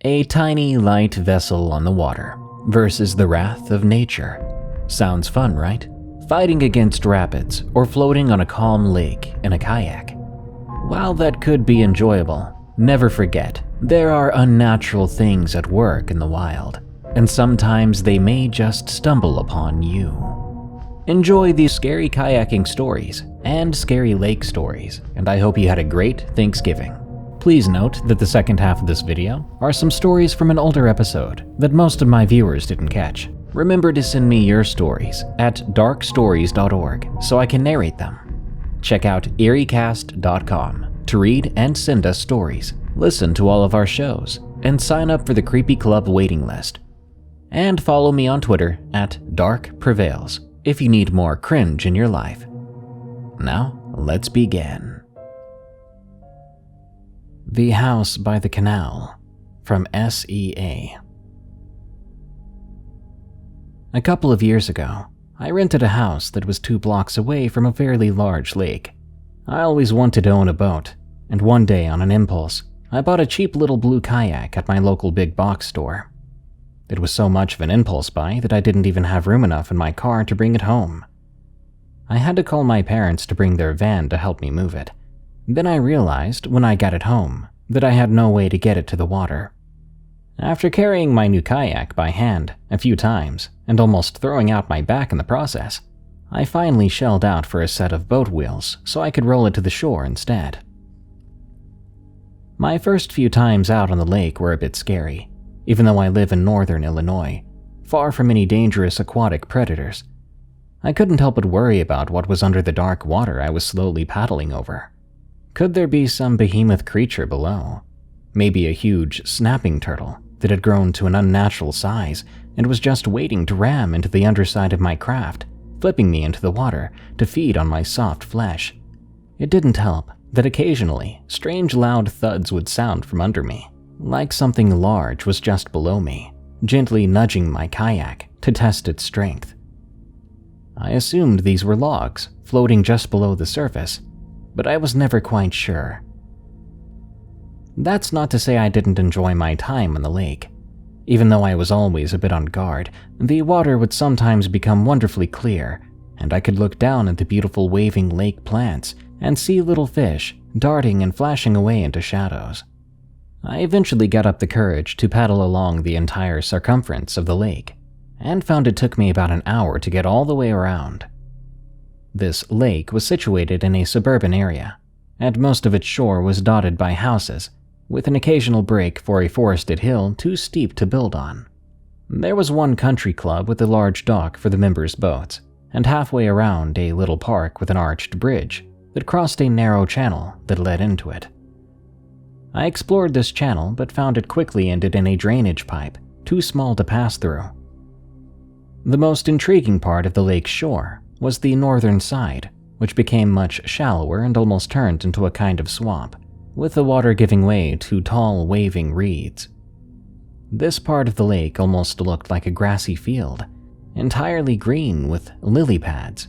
A tiny, light vessel on the water versus the wrath of nature. Sounds fun, right? Fighting against rapids or floating on a calm lake in a kayak. While that could be enjoyable, never forget there are unnatural things at work in the wild, and sometimes they may just stumble upon you. Enjoy these scary kayaking stories and scary lake stories, and I hope you had a great Thanksgiving. Please note that the second half of this video are some stories from an older episode that most of my viewers didn't catch. Remember to send me your stories at darkstories.org so I can narrate them. Check out eeriecast.com to read and send us stories, listen to all of our shows, and sign up for the Creepy Club waiting list. And follow me on Twitter at Prevails if you need more cringe in your life. Now, let's begin. The House by the Canal from SEA. A couple of years ago, I rented a house that was 2 blocks away from a fairly large lake. I always wanted to own a boat, and one day on an impulse, I bought a cheap little blue kayak at my local big box store. It was so much of an impulse buy that I didn't even have room enough in my car to bring it home. I had to call my parents to bring their van to help me move it. Then I realized, when I got it home, that I had no way to get it to the water. After carrying my new kayak by hand a few times and almost throwing out my back in the process, I finally shelled out for a set of boat wheels so I could roll it to the shore instead. My first few times out on the lake were a bit scary, even though I live in northern Illinois, far from any dangerous aquatic predators. I couldn't help but worry about what was under the dark water I was slowly paddling over. Could there be some behemoth creature below? Maybe a huge snapping turtle that had grown to an unnatural size and was just waiting to ram into the underside of my craft, flipping me into the water to feed on my soft flesh. It didn't help that occasionally strange loud thuds would sound from under me, like something large was just below me, gently nudging my kayak to test its strength. I assumed these were logs floating just below the surface, but I was never quite sure. That's not to say I didn't enjoy my time on the lake. Even though I was always a bit on guard, the water would sometimes become wonderfully clear, and I could look down at the beautiful waving lake plants and see little fish darting and flashing away into shadows. I eventually got up the courage to paddle along the entire circumference of the lake, and found it took me about an hour to get all the way around. This lake was situated in a suburban area, and most of its shore was dotted by houses, with an occasional break for a forested hill too steep to build on. There was one country club with a large dock for the members' boats, and halfway around a little park with an arched bridge that crossed a narrow channel that led into it. I explored this channel but found it quickly ended in a drainage pipe, too small to pass through. The most intriguing part of the lake's shore was the northern side, which became much shallower and almost turned into a kind of swamp, with the water giving way to tall, waving reeds. This part of the lake almost looked like a grassy field, entirely green with lily pads.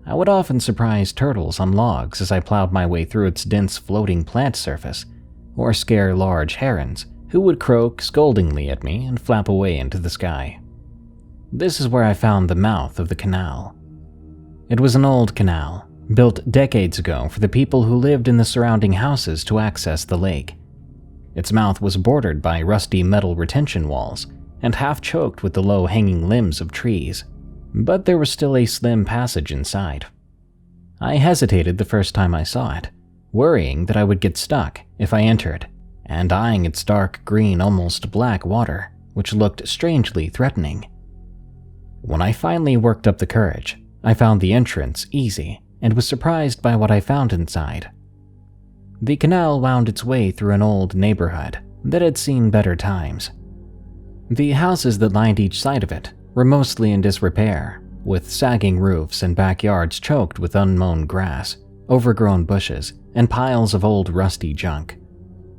I would often surprise turtles on logs as I plowed my way through its dense floating plant surface, or scare large herons who would croak scoldingly at me and flap away into the sky. This is where I found the mouth of the canal. It was an old canal, built decades ago for the people who lived in the surrounding houses to access the lake. Its mouth was bordered by rusty metal retention walls and half choked with the low-hanging limbs of trees, but there was still a slim passage inside. I hesitated the first time I saw it, worrying that I would get stuck if I entered, and eyeing its dark green, almost black water, which looked strangely threatening. When I finally worked up the courage, I found the entrance easy and was surprised by what I found inside. The canal wound its way through an old neighborhood that had seen better times. The houses that lined each side of it were mostly in disrepair, with sagging roofs and backyards choked with unmown grass, overgrown bushes, and piles of old rusty junk.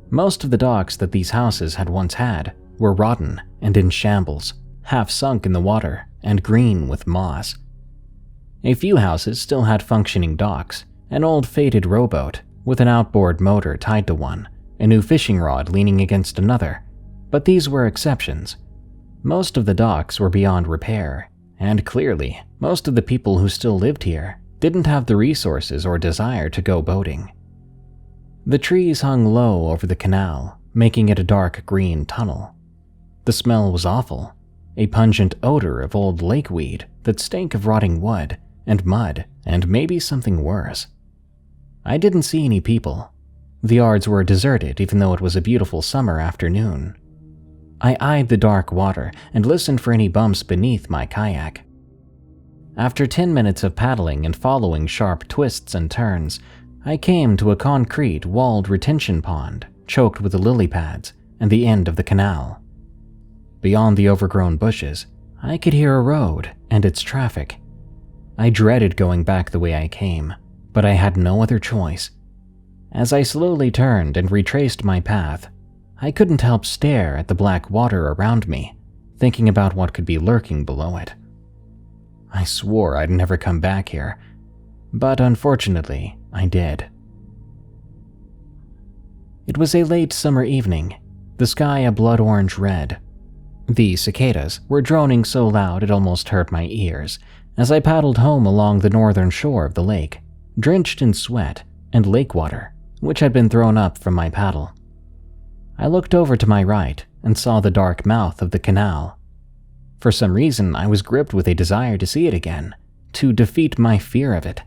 Most of the docks that these houses had once had were rotten and in shambles, half sunk in the water and green with moss. A few houses still had functioning docks, an old faded rowboat with an outboard motor tied to one, a new fishing rod leaning against another, But these were exceptions. Most of the docks were beyond repair, and clearly, most of the people who still lived here didn't have the resources or desire to go boating. The trees hung low over the canal, making it a dark green tunnel. The smell was awful, a pungent odor of old lakeweed that stank of rotting wood and mud and maybe something worse. I didn't see any people. The yards were deserted even though it was a beautiful summer afternoon. I eyed the dark water and listened for any bumps beneath my kayak. After 10 minutes of paddling and following sharp twists and turns, I came to a concrete walled retention pond choked with the lily pads and the end of the canal. Beyond the overgrown bushes, I could hear a road and its traffic. I dreaded going back the way I came, but I had no other choice. As I slowly turned and retraced my path, I couldn't help stare at the black water around me, thinking about what could be lurking below it. I swore I'd never come back here, but unfortunately, I did. It was a late summer evening, the sky a blood orange red. The cicadas were droning so loud it almost hurt my ears as I paddled home along the northern shore of the lake, drenched in sweat and lake water, which had been thrown up from my paddle. I looked over to my right and saw the dark mouth of the canal. For some reason, I was gripped with a desire to see it again, to defeat my fear of it.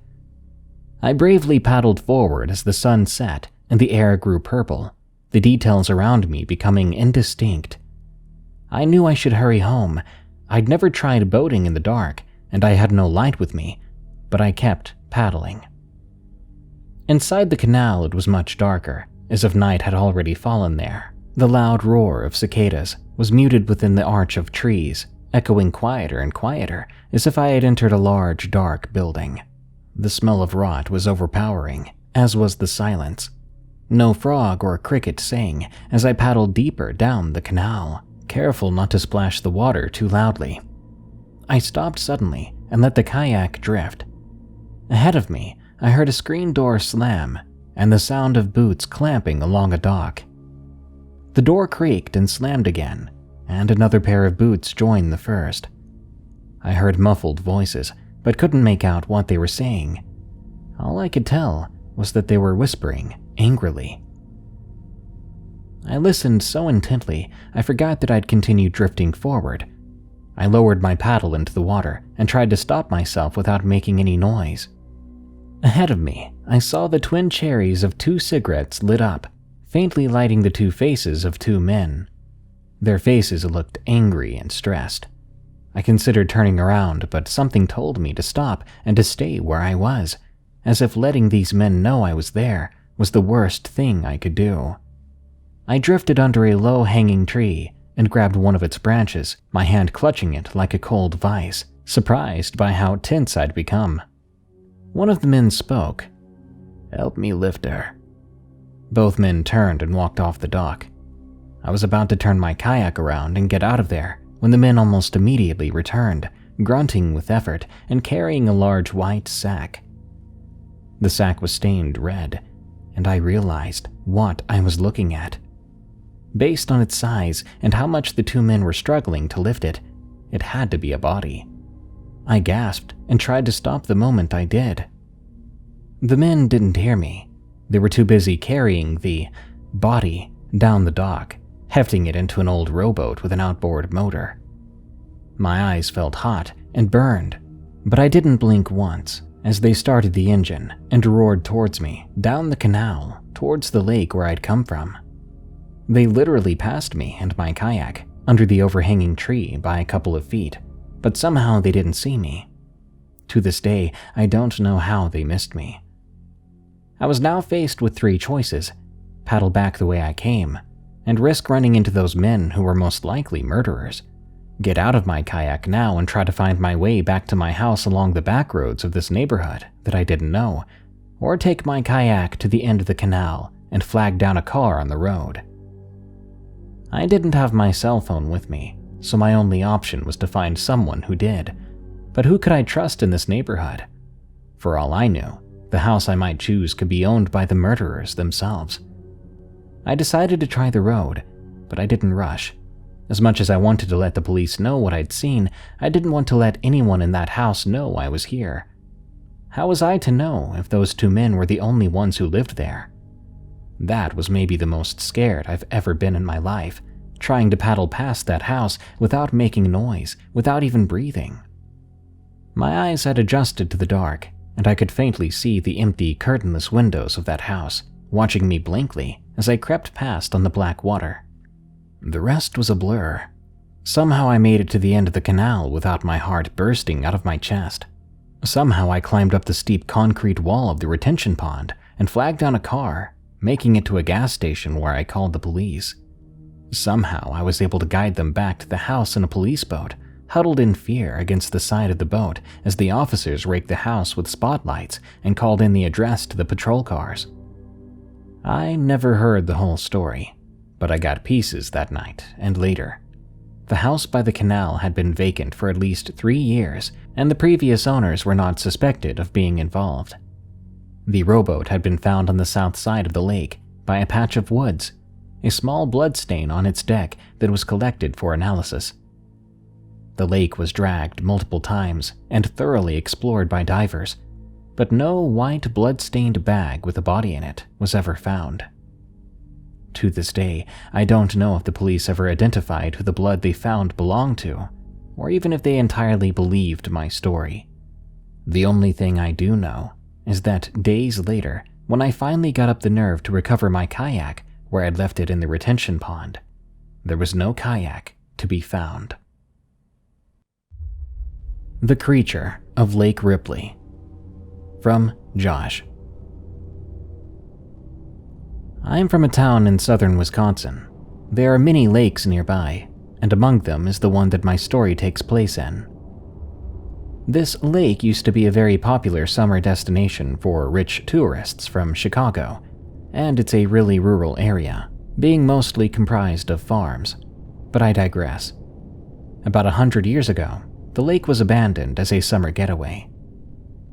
I bravely paddled forward as the sun set and the air grew purple, the details around me becoming indistinct. I knew I should hurry home. I'd never tried boating in the dark, and I had no light with me, but I kept paddling. Inside the canal, it was much darker, as if night had already fallen there. The loud roar of cicadas was muted within the arch of trees, echoing quieter and quieter, as if I had entered a large, dark building. The smell of rot was overpowering, as was the silence. No frog or cricket sang as I paddled deeper down the canal, careful not to splash the water too loudly. I stopped suddenly and let the kayak drift. Ahead of me, I heard a screen door slam and the sound of boots clamping along a dock. The door creaked and slammed again, and another pair of boots joined the first. I heard muffled voices, but couldn't make out what they were saying. All I could tell was that they were whispering angrily. I listened so intently, I forgot that I'd continued drifting forward. I lowered my paddle into the water and tried to stop myself without making any noise. Ahead of me, I saw the twin cherries of 2 cigarettes lit up, faintly lighting the 2 faces of 2 men. Their faces looked angry and stressed. I considered turning around, but something told me to stop and to stay where I was, as if letting these men know I was there was the worst thing I could do. I drifted under a low-hanging tree and grabbed one of its branches, my hand clutching it like a cold vice, surprised by how tense I'd become. One of the men spoke. "Help me lift her." Both men turned and walked off the dock. I was about to turn my kayak around and get out of there when the men almost immediately returned, grunting with effort and carrying a large white sack. The sack was stained red, and I realized what I was looking at. Based on its size and how much the 2 men were struggling to lift it, it had to be a body. I gasped and tried to stop the moment I did. The men didn't hear me. They were too busy carrying the body down the dock, hefting it into an old rowboat with an outboard motor. My eyes felt hot and burned, but I didn't blink once as they started the engine and roared towards me down the canal towards the lake where I'd come from. They literally passed me and my kayak under the overhanging tree by a couple of feet, but somehow they didn't see me. To this day, I don't know how they missed me. I was now faced with 3 choices: paddle back the way I came, and risk running into those men who were most likely murderers, get out of my kayak now and try to find my way back to my house along the back roads of this neighborhood that I didn't know, or take my kayak to the end of the canal and flag down a car on the road. I didn't have my cell phone with me, so my only option was to find someone who did. But who could I trust in this neighborhood? For all I knew, the house I might choose could be owned by the murderers themselves. I decided to try the road, but I didn't rush. As much as I wanted to let the police know what I'd seen, I didn't want to let anyone in that house know I was here. How was I to know if those two men were the only ones who lived there? That was maybe the most scared I've ever been in my life, trying to paddle past that house without making noise, without even breathing. My eyes had adjusted to the dark, and I could faintly see the empty, curtainless windows of that house, watching me blankly as I crept past on the black water. The rest was a blur. Somehow I made it to the end of the canal without my heart bursting out of my chest. Somehow I climbed up the steep concrete wall of the retention pond and flagged down a car, making it to a gas station where I called the police. Somehow I was able to guide them back to the house in a police boat, huddled in fear against the side of the boat as the officers raked the house with spotlights and called in the address to the patrol cars. I never heard the whole story, but I got pieces that night and later. The house by the canal had been vacant for at least 3 years, and the previous owners were not suspected of being involved. The rowboat had been found on the south side of the lake by a patch of woods, a small blood stain on its deck that was collected for analysis. The lake was dragged multiple times and thoroughly explored by divers, but no white blood-stained bag with a body in it was ever found. To this day, I don't know if the police ever identified who the blood they found belonged to, or even if they entirely believed my story. The only thing I do know is that days later, when I finally got up the nerve to recover my kayak where I'd left it in the retention pond, there was no kayak to be found. The Creature of Lake Ripley. From Josh. I am from a town in southern Wisconsin. There are many lakes nearby, and among them is the one that my story takes place in. This lake used to be a very popular summer destination for rich tourists from Chicago, and it's a really rural area, being mostly comprised of farms. But I digress. About 100 years ago, the lake was abandoned as a summer getaway.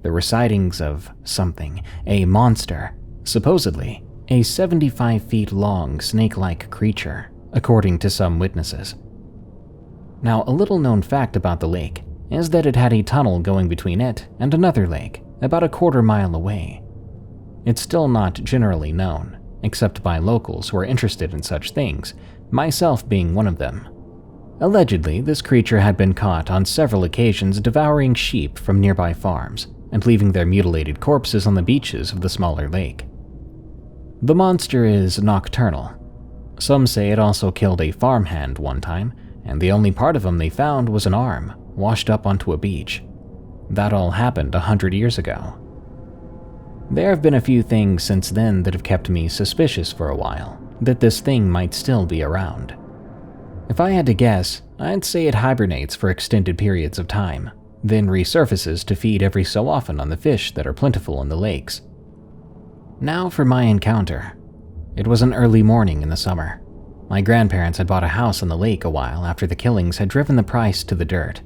There were sightings of something, a monster, supposedly a 75 feet long snake-like creature, according to some witnesses. Now, a little known fact about the lake is that it had a tunnel going between it and another lake about a quarter mile away. It's still not generally known, except by locals who are interested in such things, myself being one of them. Allegedly, this creature had been caught on several occasions devouring sheep from nearby farms and leaving their mutilated corpses on the beaches of the smaller lake. The monster is nocturnal. Some say it also killed a farmhand one time, and the only part of him they found was an arm, washed up onto a beach. That all happened 100 years ago. There have been a few things since then that have kept me suspicious for a while, that this thing might still be around. If I had to guess, I'd say it hibernates for extended periods of time, then resurfaces to feed every so often on the fish that are plentiful in the lakes. Now for my encounter. It was an early morning in the summer. My grandparents had bought a house on the lake a while after the killings had driven the price to the dirt,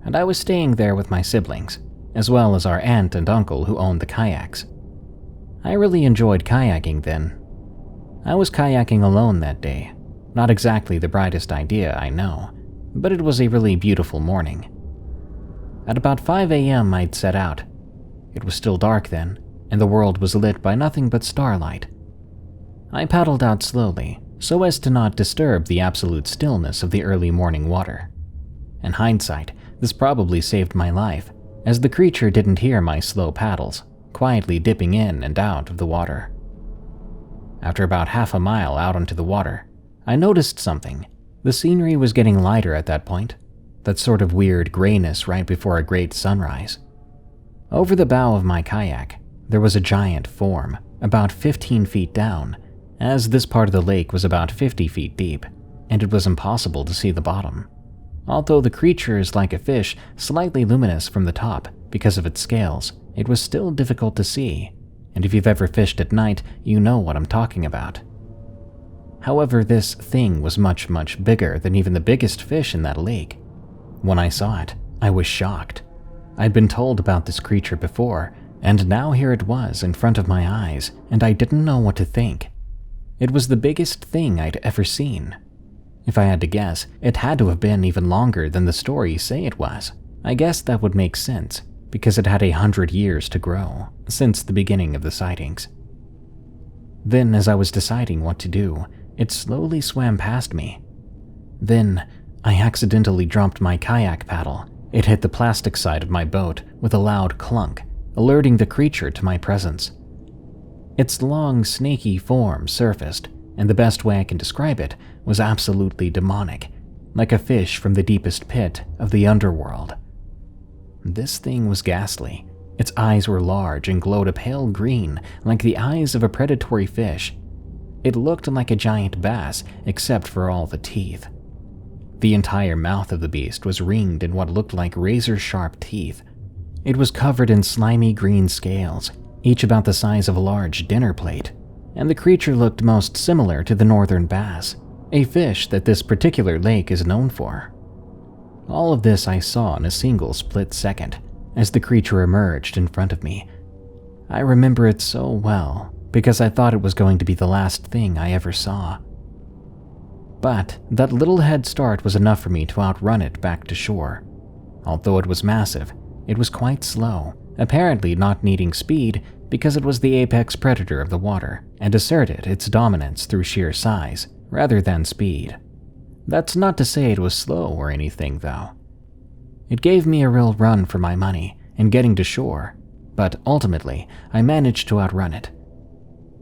and I was staying there with my siblings, as well as our aunt and uncle who owned the kayaks. I really enjoyed kayaking then. I was kayaking alone that day. Not exactly the brightest idea, I know, but it was a really beautiful morning. At about 5 a.m. I'd set out. It was still dark then, and the world was lit by nothing but starlight. I paddled out slowly, so as to not disturb the absolute stillness of the early morning water. In hindsight, this probably saved my life, as the creature didn't hear my slow paddles, quietly dipping in and out of the water. After about half a mile out onto the water, I noticed something. The scenery was getting lighter at that point, that sort of weird grayness right before a great sunrise. Over the bow of my kayak, there was a giant form, about 15 feet down, as this part of the lake was about 50 feet deep, and it was impossible to see the bottom. Although the creature is like a fish, slightly luminous from the top because of its scales, it was still difficult to see, and if you've ever fished at night, you know what I'm talking about. However, this thing was much, much bigger than even the biggest fish in that lake. When I saw it, I was shocked. I'd been told about this creature before, and now here it was in front of my eyes, and I didn't know what to think. It was the biggest thing I'd ever seen. If I had to guess, it had to have been even longer than the stories say it was. I guess that would make sense, because it had 100 years to grow, since the beginning of the sightings. Then, as I was deciding what to do, it slowly swam past me. Then, I accidentally dropped my kayak paddle. It hit the plastic side of my boat with a loud clunk, alerting the creature to my presence. Its long, snaky form surfaced, and the best way I can describe it was absolutely demonic, like a fish from the deepest pit of the underworld. This thing was ghastly. Its eyes were large and glowed a pale green, like the eyes of a predatory fish. It looked like a giant bass, except for all the teeth. The entire mouth of the beast was ringed in what looked like razor-sharp teeth. It was covered in slimy green scales, each about the size of a large dinner plate, and the creature looked most similar to the northern bass, a fish that this particular lake is known for. All of this I saw in a single split second, as the creature emerged in front of me. I remember it so well, because I thought it was going to be the last thing I ever saw. But that little head start was enough for me to outrun it back to shore. Although it was massive, it was quite slow, apparently not needing speed because it was the apex predator of the water and asserted its dominance through sheer size rather than speed. That's not to say it was slow or anything, though. It gave me a real run for my money in getting to shore, but ultimately I managed to outrun it.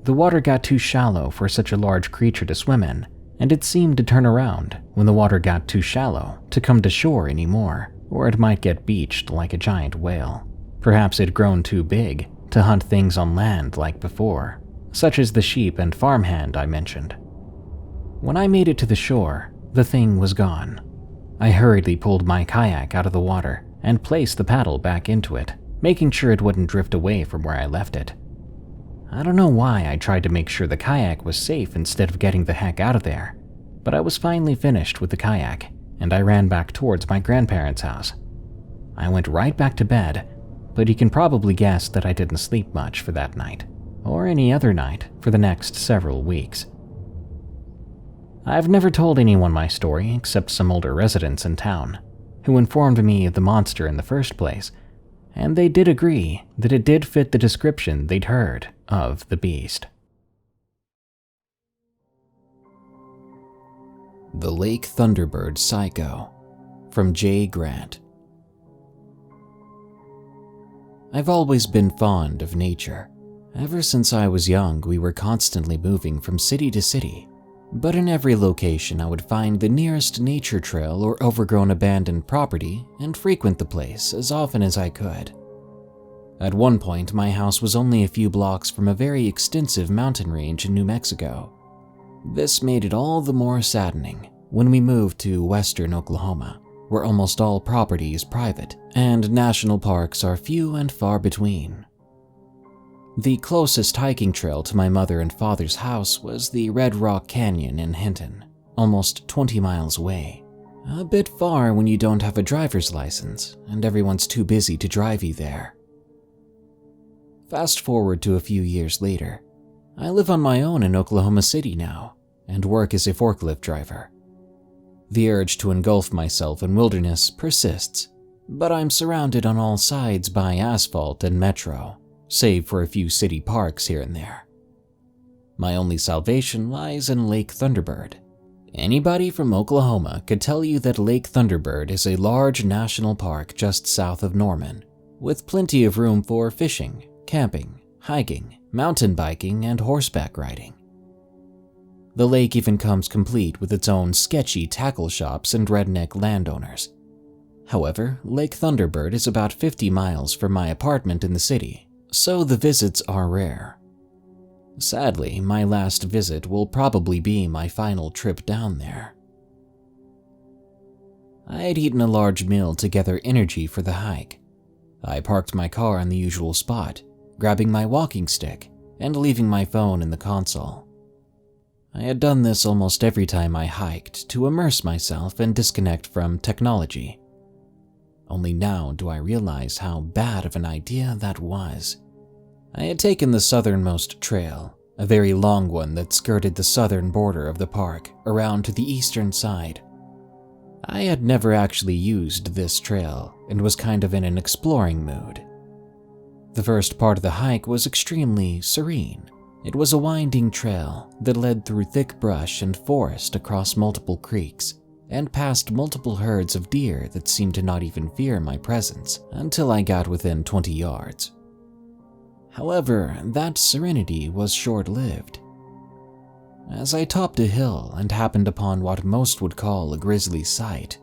The water got too shallow for such a large creature to swim in, and it seemed to turn around when the water got too shallow to come to shore anymore, or it might get beached like a giant whale. Perhaps it'd grown too big to hunt things on land like before, such as the sheep and farmhand I mentioned. When I made it to the shore, the thing was gone. I hurriedly pulled my kayak out of the water and placed the paddle back into it, making sure it wouldn't drift away from where I left it. I don't know why I tried to make sure the kayak was safe instead of getting the heck out of there, but I was finally finished with the kayak, and I ran back towards my grandparents' house. I went right back to bed, but you can probably guess that I didn't sleep much for that night, or any other night for the next several weeks. I've never told anyone my story except some older residents in town, who informed me of the monster in the first place, and they did agree that it did fit the description they'd heard of the beast. The Lake Thunderbird Psycho, from J. Grant. I've always been fond of nature. Ever since I was young, we were constantly moving from city to city, but in every location I would find the nearest nature trail or overgrown abandoned property and frequent the place as often as I could. At one point, my house was only a few blocks from a very extensive mountain range in New Mexico. This made it all the more saddening when we moved to western Oklahoma, where almost all property is private and national parks are few and far between. The closest hiking trail to my mother and father's house was the Red Rock Canyon in Hinton, almost 20 miles away. A bit far when you don't have a driver's license and everyone's too busy to drive you there. Fast forward to a few years later. I live on my own in Oklahoma City now and work as a forklift driver. The urge to engulf myself in wilderness persists, but I'm surrounded on all sides by asphalt and metro, save for a few city parks here and there. My only salvation lies in Lake Thunderbird. Anybody from Oklahoma could tell you that Lake Thunderbird is a large national park just south of Norman, with plenty of room for fishing, camping, hiking, mountain biking, and horseback riding. The lake even comes complete with its own sketchy tackle shops and redneck landowners. However, Lake Thunderbird is about 50 miles from my apartment in the city, so the visits are rare. Sadly, my last visit will probably be my final trip down there. I had eaten a large meal to gather energy for the hike. I parked my car in the usual spot, grabbing my walking stick and leaving my phone in the console. I had done this almost every time I hiked to immerse myself and disconnect from technology. Only now do I realize how bad of an idea that was. I had taken the southernmost trail, a very long one that skirted the southern border of the park around to the eastern side. I had never actually used this trail and was kind of in an exploring mood. The first part of the hike was extremely serene. It was a winding trail that led through thick brush and forest across multiple creeks and past multiple herds of deer that seemed to not even fear my presence until I got within 20 yards. However, that serenity was short-lived. As I topped a hill and happened upon what most would call a grisly sight,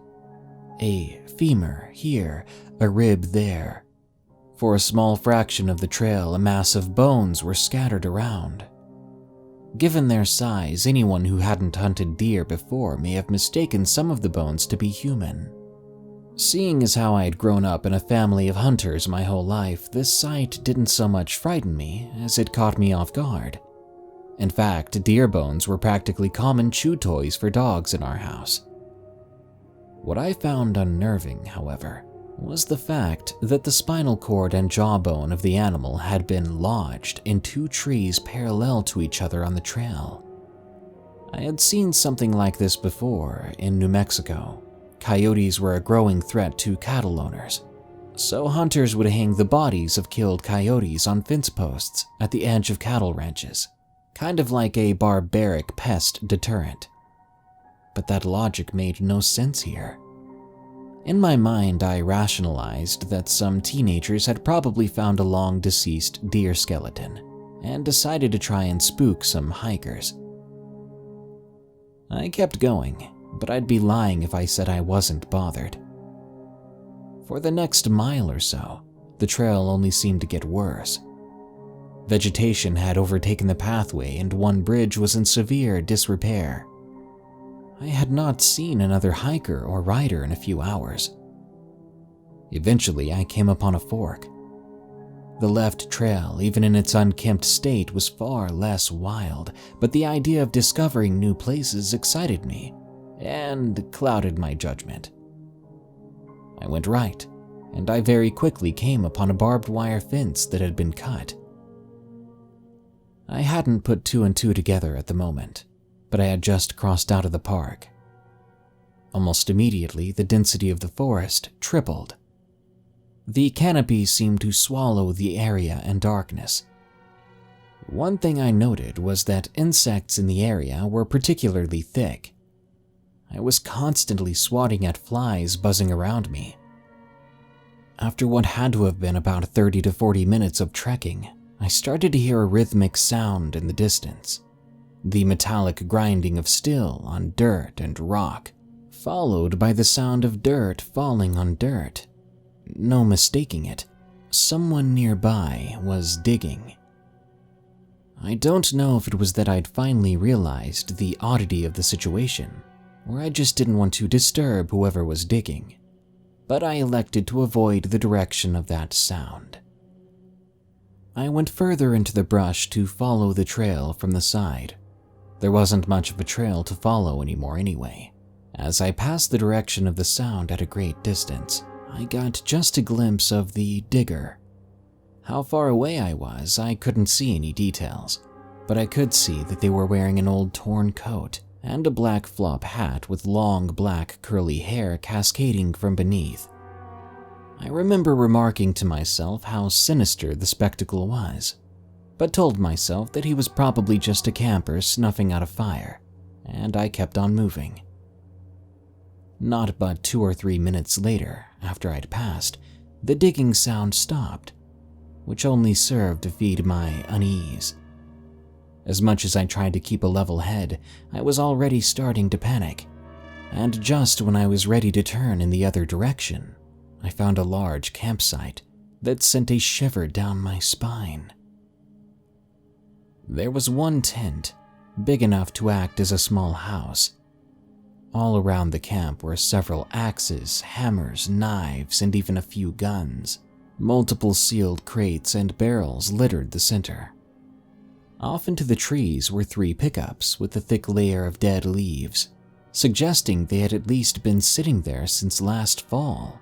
a femur here, a rib there. For a small fraction of the trail, a mass of bones were scattered around. Given their size, anyone who hadn't hunted deer before may have mistaken some of the bones to be human. Seeing as how I had grown up in a family of hunters my whole life, this sight didn't so much frighten me as it caught me off guard. In fact, deer bones were practically common chew toys for dogs in our house. What I found unnerving, however, was the fact that the spinal cord and jawbone of the animal had been lodged in two trees parallel to each other on the trail. I had seen something like this before in New Mexico. Coyotes were a growing threat to cattle owners, so hunters would hang the bodies of killed coyotes on fence posts at the edge of cattle ranches, kind of like a barbaric pest deterrent. But that logic made no sense here. In my mind, I rationalized that some teenagers had probably found a long-deceased deer skeleton and decided to try and spook some hikers. I kept going, but I'd be lying if I said I wasn't bothered. For the next mile or so, the trail only seemed to get worse. Vegetation had overtaken the pathway and one bridge was in severe disrepair. I had not seen another hiker or rider in a few hours. Eventually, I came upon a fork. The left trail, even in its unkempt state, was far less wild, but the idea of discovering new places excited me and clouded my judgment. I went right, and I very quickly came upon a barbed wire fence that had been cut. I hadn't put two and two together at the moment, but I had just crossed out of the park. Almost immediately, the density of the forest tripled. The canopy seemed to swallow the area in darkness. One thing I noted was that insects in the area were particularly thick. I was constantly swatting at flies buzzing around me. After what had to have been about 30 to 40 minutes of trekking, I started to hear a rhythmic sound in the distance. The metallic grinding of steel on dirt and rock, followed by the sound of dirt falling on dirt. No mistaking it, someone nearby was digging. I don't know if it was that I'd finally realized the oddity of the situation, or I just didn't want to disturb whoever was digging, but I elected to avoid the direction of that sound. I went further into the brush to follow the trail from the side. There wasn't much of a trail to follow anymore anyway. As I passed the direction of the sound at a great distance, I got just a glimpse of the digger. How far away I was, I couldn't see any details, but I could see that they were wearing an old torn coat and a black flop hat with long black curly hair cascading from beneath. I remember remarking to myself how sinister the spectacle was, but told myself that he was probably just a camper snuffing out a fire, and I kept on moving. Not but 2 or 3 minutes later, after I'd passed, the digging sound stopped, which only served to feed my unease. As much as I tried to keep a level head, I was already starting to panic, and just when I was ready to turn in the other direction, I found a large campsite that sent a shiver down my spine. There was one tent, big enough to act as a small house. All around the camp were several axes, hammers, knives, and even a few guns. Multiple sealed crates and barrels littered the center. Off into the trees were 3 pickups with a thick layer of dead leaves, suggesting they had at least been sitting there since last fall,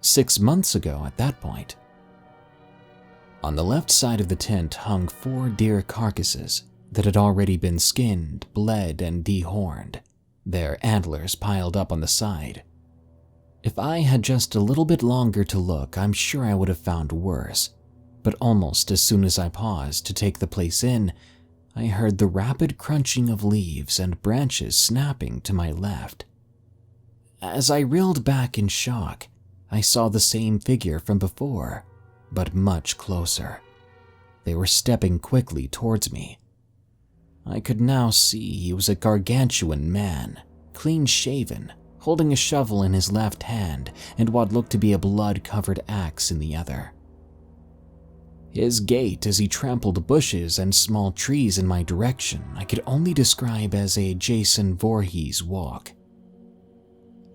6 months ago at that point. On the left side of the tent hung 4 deer carcasses, that had already been skinned, bled, and dehorned, their antlers piled up on the side. If I had just a little bit longer to look, I'm sure I would have found worse, but almost as soon as I paused to take the place in, I heard the rapid crunching of leaves and branches snapping to my left. As I reeled back in shock, I saw the same figure from before, but much closer. They were stepping quickly towards me. I could now see he was a gargantuan man, clean-shaven, holding a shovel in his left hand and what looked to be a blood-covered axe in the other. His gait as he trampled bushes and small trees in my direction I could only describe as a Jason Voorhees walk.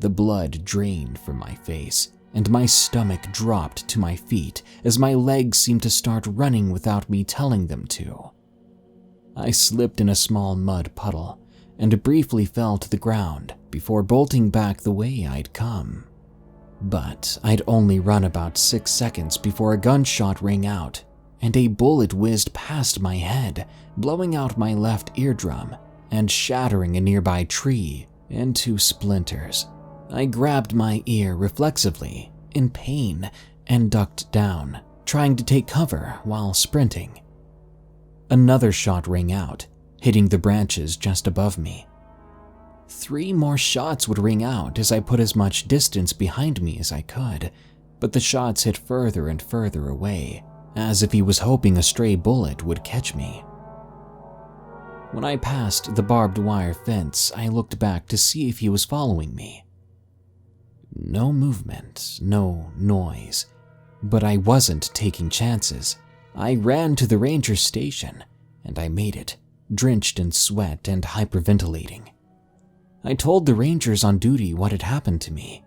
The blood drained from my face, and my stomach dropped to my feet as my legs seemed to start running without me telling them to. I slipped in a small mud puddle and briefly fell to the ground before bolting back the way I'd come. But I'd only run about 6 seconds before a gunshot rang out and a bullet whizzed past my head, blowing out my left eardrum and shattering a nearby tree into splinters. I grabbed my ear reflexively, in pain, and ducked down, trying to take cover while sprinting. Another shot rang out, hitting the branches just above me. 3 more shots would ring out as I put as much distance behind me as I could, but the shots hit further and further away, as if he was hoping a stray bullet would catch me. When I passed the barbed wire fence, I looked back to see if he was following me. No movement, no noise, but I wasn't taking chances. I ran to the ranger station, and I made it, drenched in sweat and hyperventilating. I told the rangers on duty what had happened to me.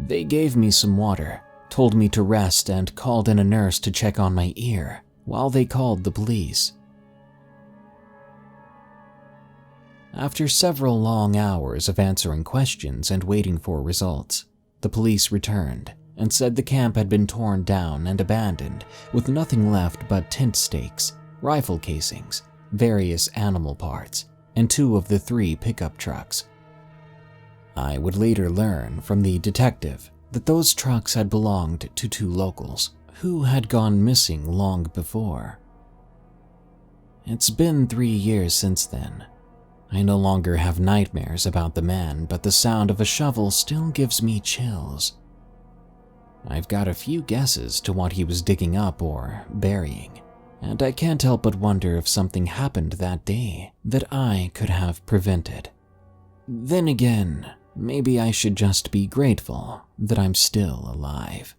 They gave me some water, told me to rest, and called in a nurse to check on my ear while they called the police. After several long hours of answering questions and waiting for results, the police returned and said the camp had been torn down and abandoned with nothing left but tent stakes, rifle casings, various animal parts, and 2 of the 3 pickup trucks. I would later learn from the detective that those trucks had belonged to 2 locals who had gone missing long before. It's been 3 years since then. I no longer have nightmares about the man, but the sound of a shovel still gives me chills. I've got a few guesses to what he was digging up or burying, and I can't help but wonder if something happened that day that I could have prevented. Then again, maybe I should just be grateful that I'm still alive.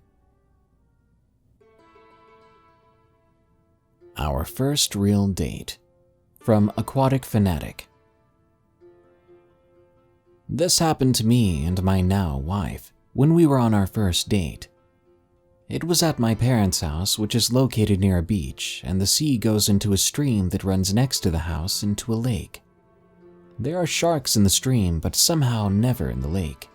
Our first real date. From Aquatic Fanatic. This happened to me and my now wife when we were on our first date. It was at my parents' house, which is located near a beach, and the sea goes into a stream that runs next to the house into a lake. There are sharks in the stream, but somehow never in the lake.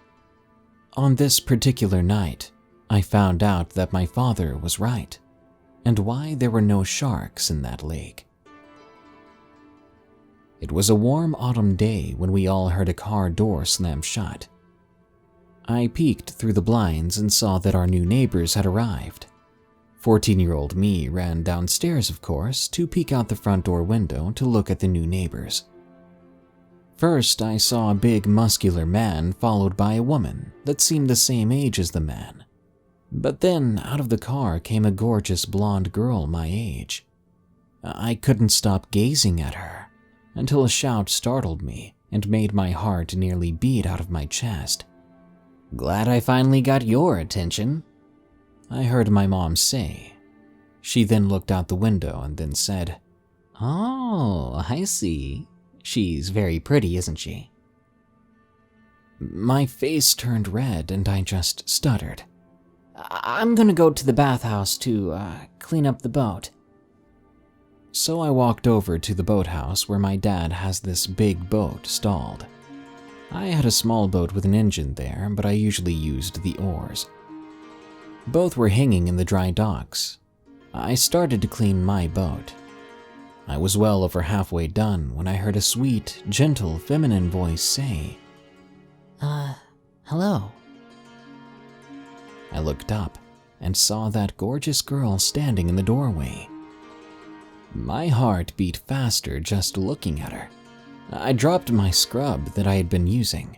On this particular night, I found out that my father was right, and why there were no sharks in that lake. It was a warm autumn day when we all heard a car door slam shut. I peeked through the blinds and saw that our new neighbors had arrived. 14-year-old me ran downstairs, of course, to peek out the front door window to look at the new neighbors. First, I saw a big, muscular man followed by a woman that seemed the same age as the man. But then, out of the car came a gorgeous blonde girl my age. I couldn't stop gazing at her until a shout startled me and made my heart nearly beat out of my chest. "Glad I finally got your attention," I heard my mom say. She then looked out the window and then said, "Oh, I see. She's very pretty, isn't she?" My face turned red and I just stuttered. "I'm gonna go to the bathhouse to clean up the boat." So I walked over to the boathouse where my dad has this big boat stalled. I had a small boat with an engine there, but I usually used the oars. Both were hanging in the dry docks. I started to clean my boat. I was well over halfway done when I heard a sweet, gentle, feminine voice say, Hello. I looked up and saw that gorgeous girl standing in the doorway. My heart beat faster just looking at her. I dropped my scrub that I had been using.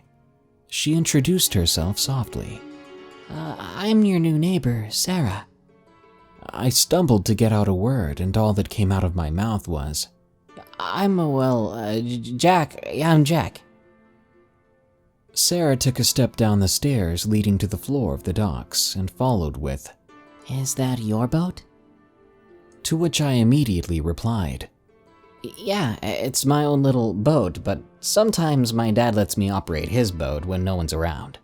She introduced herself softly. I'm your new neighbor, Sarah. I stumbled to get out a word, and all that came out of my mouth was, Jack. Yeah, I'm Jack. Sarah took a step down the stairs leading to the floor of the docks and followed with, Is that your boat? to which I immediately replied, Yeah, it's my own little boat, but sometimes my dad lets me operate his boat when no one's around.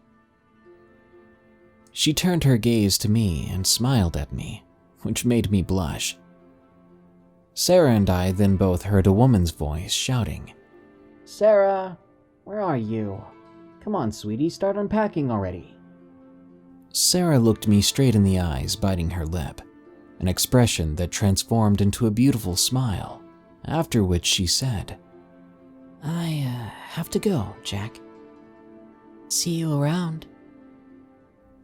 She turned her gaze to me and smiled at me, which made me blush. Sarah and I then both heard a woman's voice shouting, Sarah, where are you? Come on, sweetie, start unpacking already. Sarah looked me straight in the eyes, biting her lip, an expression that transformed into a beautiful smile, after which she said, I have to go, Jack. See you around.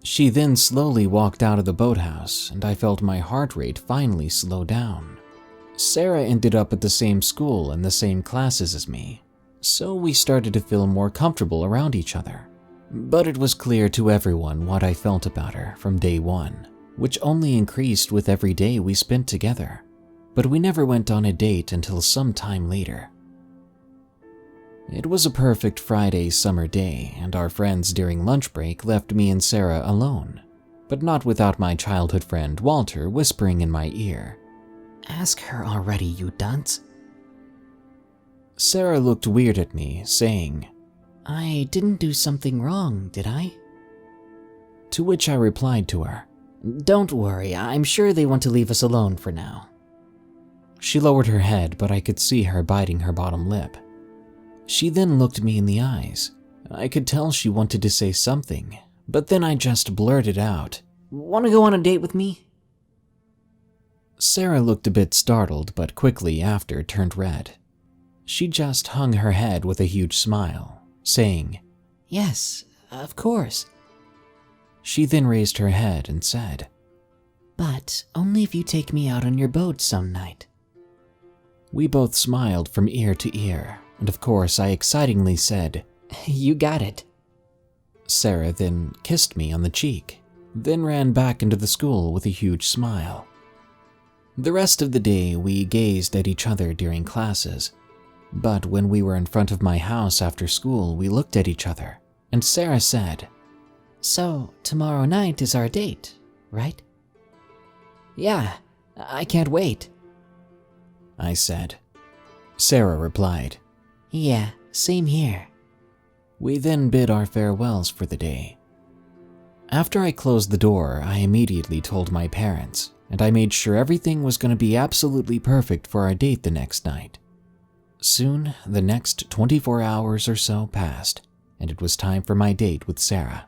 She then slowly walked out of the boathouse, and I felt my heart rate finally slow down. Sarah ended up at the same school and the same classes as me, so we started to feel more comfortable around each other. But it was clear to everyone what I felt about her from day one, which only increased with every day we spent together. But we never went on a date until some time later. It was a perfect Friday summer day, and our friends during lunch break left me and Sarah alone, but not without my childhood friend Walter whispering in my ear, Ask her already, you dunce. Sarah looked weird at me, saying, I didn't do something wrong, did I? To which I replied to her, Don't worry, I'm sure they want to leave us alone for now. She lowered her head, but I could see her biting her bottom lip. She then looked me in the eyes. I could tell she wanted to say something, but then I just blurted out, Want to go on a date with me? Sarah looked a bit startled, but quickly after turned red. She just hung her head with a huge smile, saying, Yes, of course. She then raised her head and said, But only if you take me out on your boat some night. We both smiled from ear to ear, and of course I excitingly said, You got it. Sarah then kissed me on the cheek, then ran back into the school with a huge smile. The rest of the day we gazed at each other during classes, but when we were in front of my house after school we looked at each other, and Sarah said, So, tomorrow night is our date, right? Yeah, I can't wait. I said. Sarah replied, Yeah, same here. We then bid our farewells for the day. After I closed the door, I immediately told my parents, and I made sure everything was going to be absolutely perfect for our date the next night. Soon, the next 24 hours or so passed, and it was time for my date with Sarah.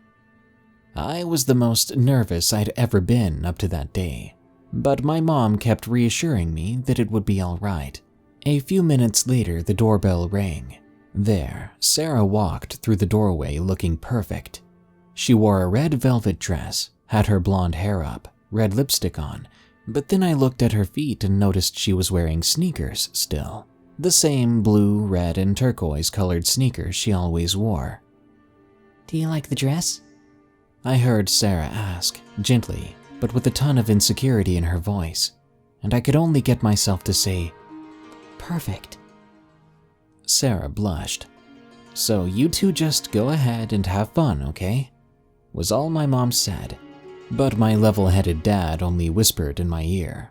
I was the most nervous I'd ever been up to that day, but my mom kept reassuring me that it would be all right. A few minutes later, the doorbell rang. There, Sarah walked through the doorway looking perfect. She wore a red velvet dress, had her blonde hair up, red lipstick on, but then I looked at her feet and noticed she was wearing sneakers still. The same blue, red, and turquoise colored sneakers she always wore. Do you like the dress? I heard Sarah ask, gently, but with a ton of insecurity in her voice, and I could only get myself to say, Perfect. Sarah blushed. So you two just go ahead and have fun, okay? Was all my mom said, but my level-headed dad only whispered in my ear,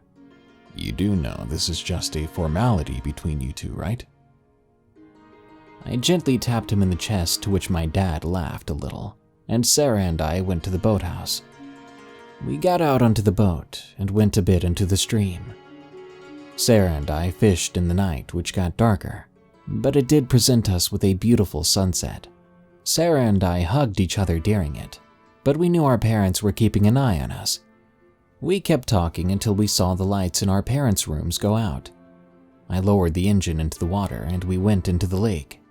You do know this is just a formality between you two, right? I gently tapped him in the chest, to which my dad laughed a little, and Sarah and I went to the boathouse. We got out onto the boat and went a bit into the stream. Sarah and I fished in the night, which got darker, but it did present us with a beautiful sunset. Sarah and I hugged each other during it, but we knew our parents were keeping an eye on us. We kept talking until we saw the lights in our parents' rooms go out. I lowered the engine into the water and we went into the lake.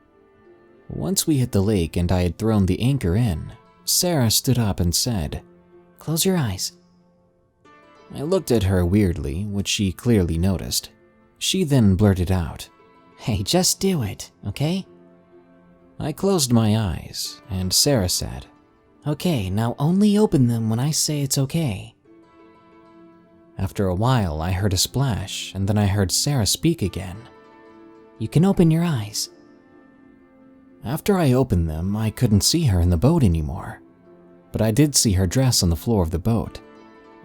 Once we hit the lake and I had thrown the anchor in, Sarah stood up and said, "Close your eyes." I looked at her weirdly, which she clearly noticed. She then blurted out, "Hey, just do it, okay?" I closed my eyes, and Sarah said, "Okay, now only open them when I say it's okay." After a while, I heard a splash, and then I heard Sarah speak again. "You can open your eyes." After I opened them, I couldn't see her in the boat anymore, but I did see her dress on the floor of the boat.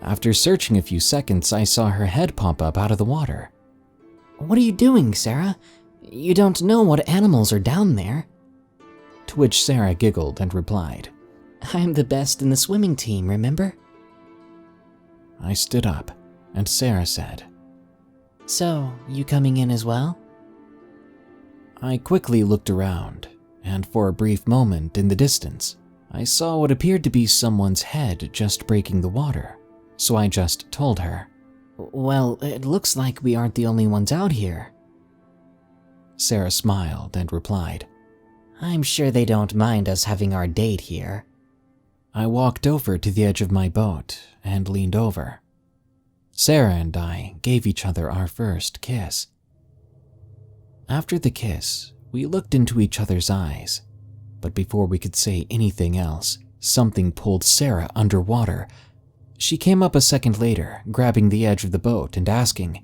After searching a few seconds, I saw her head pop up out of the water. "What are you doing, Sarah? You don't know what animals are down there." To which Sarah giggled and replied, "I'm the best in the swimming team, remember?" I stood up, and Sarah said, "So, you coming in as well?" I quickly looked around, and for a brief moment in the distance, I saw what appeared to be someone's head just breaking the water, so I just told her, "Well, it looks like we aren't the only ones out here." Sarah smiled and replied, "I'm sure they don't mind us having our date here." I walked over to the edge of my boat and leaned over. Sarah and I gave each other our first kiss. After the kiss, we looked into each other's eyes, but before we could say anything else, something pulled Sarah underwater. She came up a second later, grabbing the edge of the boat and asking,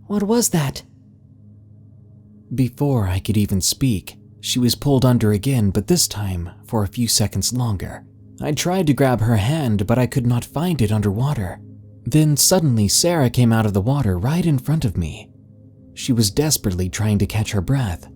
"What was that?" Before I could even speak, she was pulled under again, but this time for a few seconds longer. I tried to grab her hand, but I could not find it underwater. Then suddenly Sarah came out of the water right in front of me. She was desperately trying to catch her breath.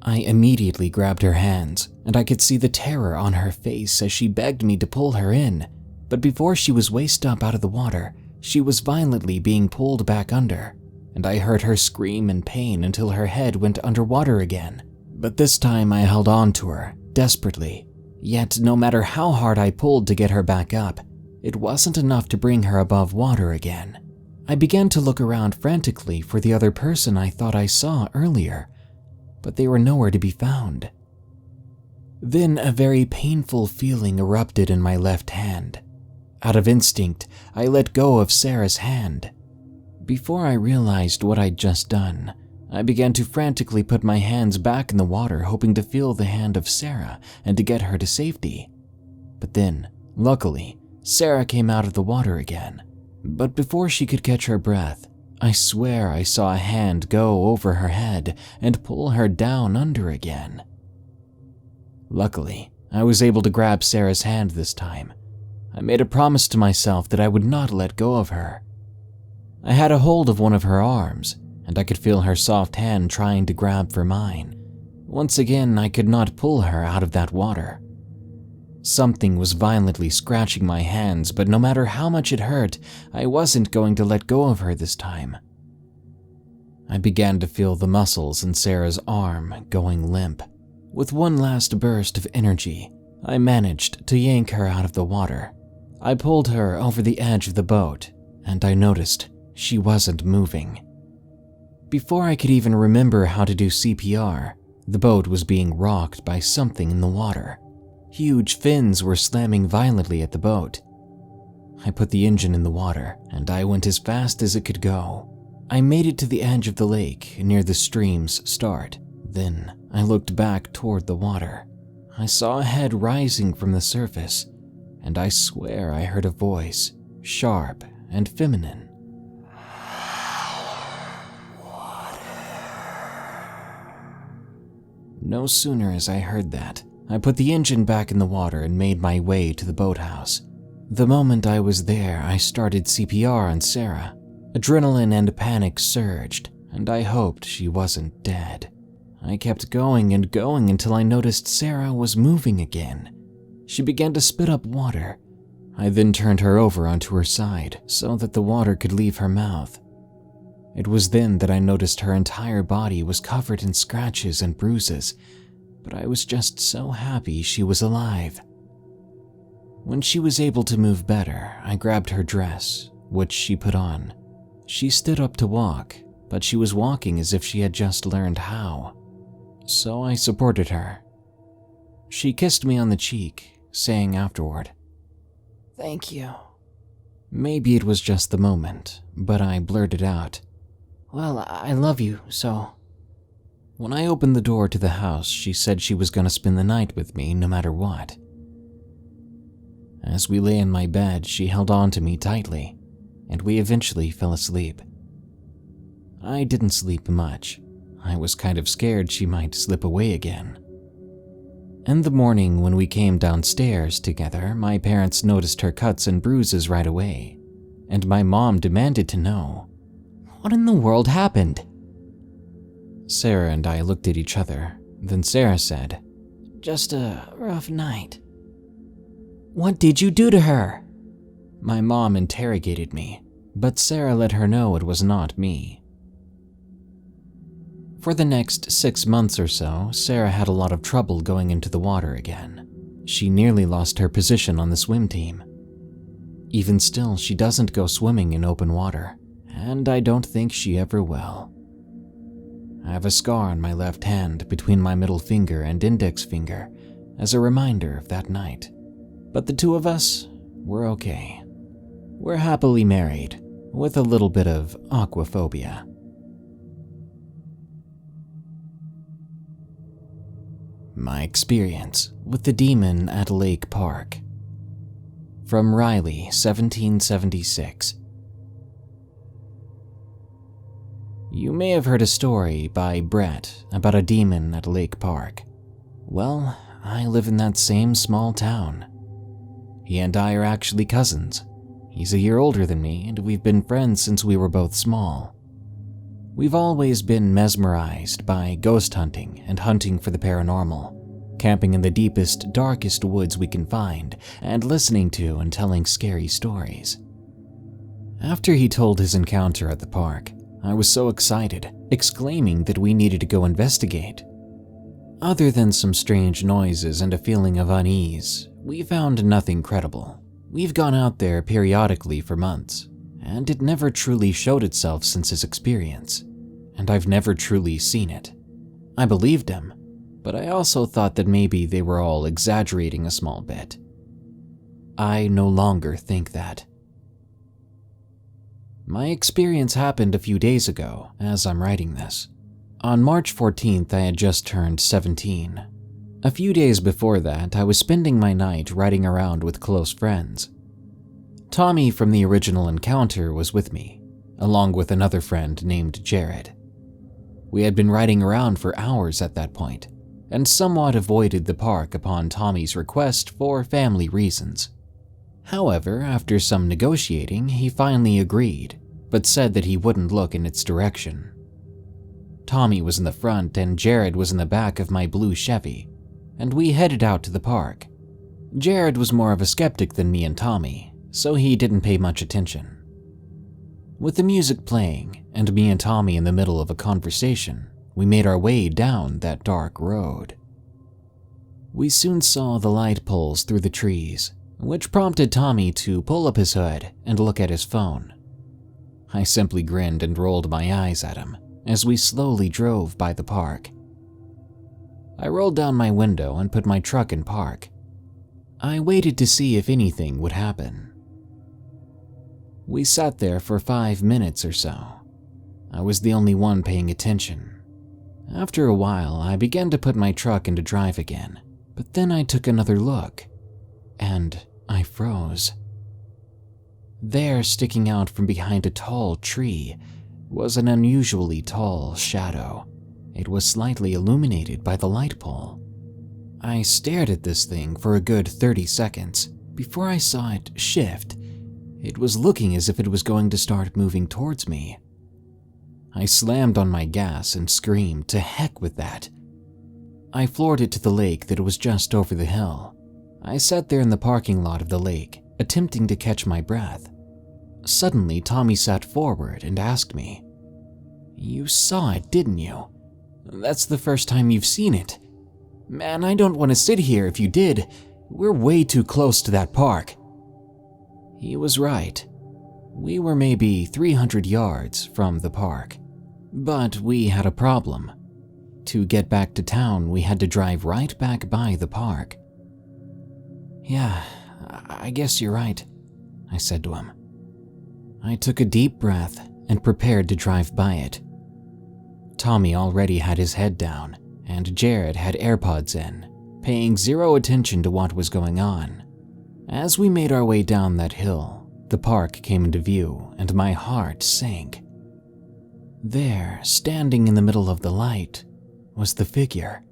I immediately grabbed her hands, and I could see the terror on her face as she begged me to pull her in. But before she was waist up out of the water, she was violently being pulled back under, and I heard her scream in pain until her head went underwater again. But this time I held on to her, desperately. Yet no matter how hard I pulled to get her back up, it wasn't enough to bring her above water again. I began to look around frantically for the other person I thought I saw earlier, but they were nowhere to be found. Then a very painful feeling erupted in my left hand. Out of instinct, I let go of Sarah's hand. Before I realized what I'd just done, I began to frantically put my hands back in the water, hoping to feel the hand of Sarah and to get her to safety. But then, luckily, Sarah came out of the water again. But before she could catch her breath, I swear I saw a hand go over her head and pull her down under again. Luckily, I was able to grab Sarah's hand this time. I made a promise to myself that I would not let go of her. I had a hold of one of her arms, and I could feel her soft hand trying to grab for mine. Once again, I could not pull her out of that water. Something was violently scratching my hands, but no matter how much it hurt, I wasn't going to let go of her this time. I began to feel the muscles in Sarah's arm going limp. With one last burst of energy, I managed to yank her out of the water. I pulled her over the edge of the boat, and I noticed she wasn't moving. Before I could even remember how to do CPR, the boat was being rocked by something in the water. Huge fins were slamming violently at the boat. I put the engine in the water, and I went as fast as it could go. I made it to the edge of the lake near the stream's start. Then I looked back toward the water. I saw a head rising from the surface, and I swear I heard a voice, sharp and feminine. No sooner as I heard that, I put the engine back in the water and made my way to the boathouse. The moment I was there, I started CPR on Sarah. Adrenaline and panic surged, and I hoped she wasn't dead. I kept going and going until I noticed Sarah was moving again. She began to spit up water. I then turned her over onto her side so that the water could leave her mouth. It was then that I noticed her entire body was covered in scratches and bruises, but I was just so happy she was alive. When she was able to move better, I grabbed her dress, which she put on. She stood up to walk, but she was walking as if she had just learned how. So I supported her. She kissed me on the cheek, saying afterward, "Thank you." Maybe it was just the moment, but I blurted out, "Well, I love you, so." When I opened the door to the house, she said she was going to spend the night with me no matter what. As we lay in my bed, she held on to me tightly, and we eventually fell asleep. I didn't sleep much. I was kind of scared she might slip away again. In the morning, when we came downstairs together, my parents noticed her cuts and bruises right away, and my mom demanded to know, "What in the world happened?" Sarah and I looked at each other. Then Sarah said, "Just a rough night." "What did you do to her?" My mom interrogated me, but Sarah let her know it was not me. For the next 6 months or so, Sarah had a lot of trouble going into the water again. She nearly lost her position on the swim team. Even still, she doesn't go swimming in open water, and I don't think she ever will. I have a scar on my left hand between my middle finger and index finger as a reminder of that night. But the two of us, we're okay. We're happily married, with a little bit of aquaphobia. My experience with the demon at Lake Park. From Riley, 1776. You may have heard a story by Brett about a demon at Lake Park. Well, I live in that same small town. He and I are actually cousins. He's a year older than me, and we've been friends since we were both small. We've always been mesmerized by ghost hunting and hunting for the paranormal, camping in the deepest, darkest woods we can find, and listening to and telling scary stories. After he told his encounter at the park, I was so excited, exclaiming that we needed to go investigate. Other than some strange noises and a feeling of unease, we found nothing credible. We've gone out there periodically for months, and it never truly showed itself since his experience, and I've never truly seen it. I believed him, but I also thought that maybe they were all exaggerating a small bit. I no longer think that. My experience happened a few days ago, as I'm writing this. On March 14th, I had just turned 17. A few days before that, I was spending my night riding around with close friends. Tommy from the original encounter was with me, along with another friend named Jared. We had been riding around for hours at that point, and somewhat avoided the park upon Tommy's request for family reasons. However, after some negotiating, he finally agreed, but said that he wouldn't look in its direction. Tommy was in the front and Jared was in the back of my blue Chevy, and we headed out to the park. Jared was more of a skeptic than me and Tommy, so he didn't pay much attention. With the music playing and me and Tommy in the middle of a conversation, we made our way down that dark road. We soon saw the light poles through the trees, which prompted Tommy to pull up his hood and look at his phone. I simply grinned and rolled my eyes at him as we slowly drove by the park. I rolled down my window and put my truck in park. I waited to see if anything would happen. We sat there for 5 minutes or so. I was the only one paying attention. After a while, I began to put my truck into drive again, but then I took another look, and I froze. There, sticking out from behind a tall tree, was an unusually tall shadow. It was slightly illuminated by the light pole. I stared at this thing for a good 30 seconds before I saw it shift. It was looking as if it was going to start moving towards me. I slammed on my gas and screamed, "To heck with that." I floored it to the lake that was just over the hill. I sat there in the parking lot of the lake, attempting to catch my breath. Suddenly, Tommy sat forward and asked me, "You saw it, didn't you? That's the first time you've seen it. Man, I don't want to sit here if you did. We're way too close to that park." He was right. We were maybe 300 yards from the park. But we had a problem. To get back to town, we had to drive right back by the park. Yeah, I guess you're right, I said to him. I took a deep breath and prepared to drive by it. Tommy already had his head down, and Jared had AirPods in, paying zero attention to what was going on. As we made our way down that hill, the park came into view, and my heart sank. There, standing in the middle of the light, was the figure.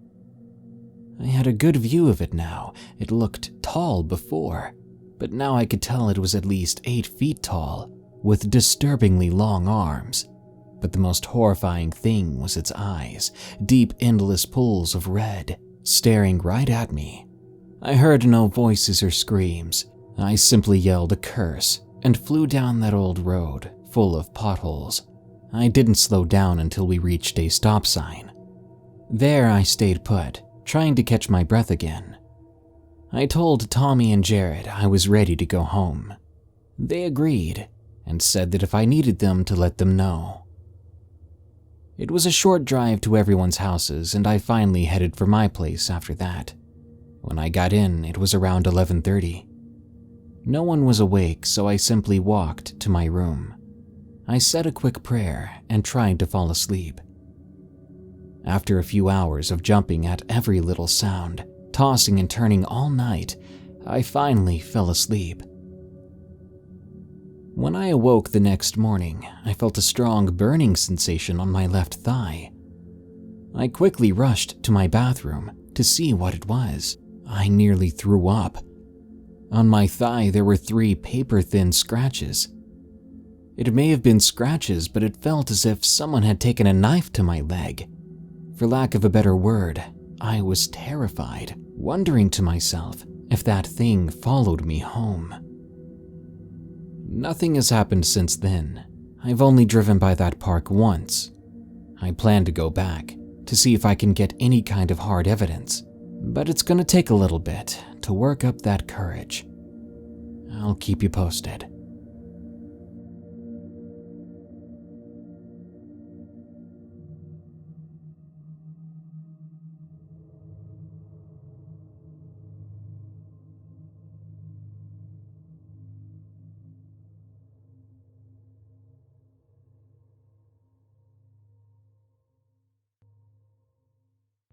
I had a good view of it now. It looked tall before, but now I could tell it was at least 8 feet tall, with disturbingly long arms. But the most horrifying thing was its eyes, deep, endless pools of red, staring right at me. I heard no voices or screams. I simply yelled a curse and flew down that old road, full of potholes. I didn't slow down until we reached a stop sign. There I stayed put, trying to catch my breath again. I told Tommy and Jared I was ready to go home. They agreed and said that if I needed them to let them know. It was a short drive to everyone's houses, and I finally headed for my place after that. When I got in, it was around 11:30. No one was awake, so I simply walked to my room. I said a quick prayer and tried to fall asleep. After a few hours of jumping at every little sound, tossing and turning all night, I finally fell asleep. When I awoke the next morning, I felt a strong burning sensation on my left thigh. I quickly rushed to my bathroom to see what it was. I nearly threw up. On my thigh, there were 3 paper-thin scratches. It may have been scratches, but it felt as if someone had taken a knife to my leg. For lack of a better word, I was terrified, wondering to myself if that thing followed me home. Nothing has happened since then. I've only driven by that park once. I plan to go back to see if I can get any kind of hard evidence, but it's gonna take a little bit to work up that courage. I'll keep you posted.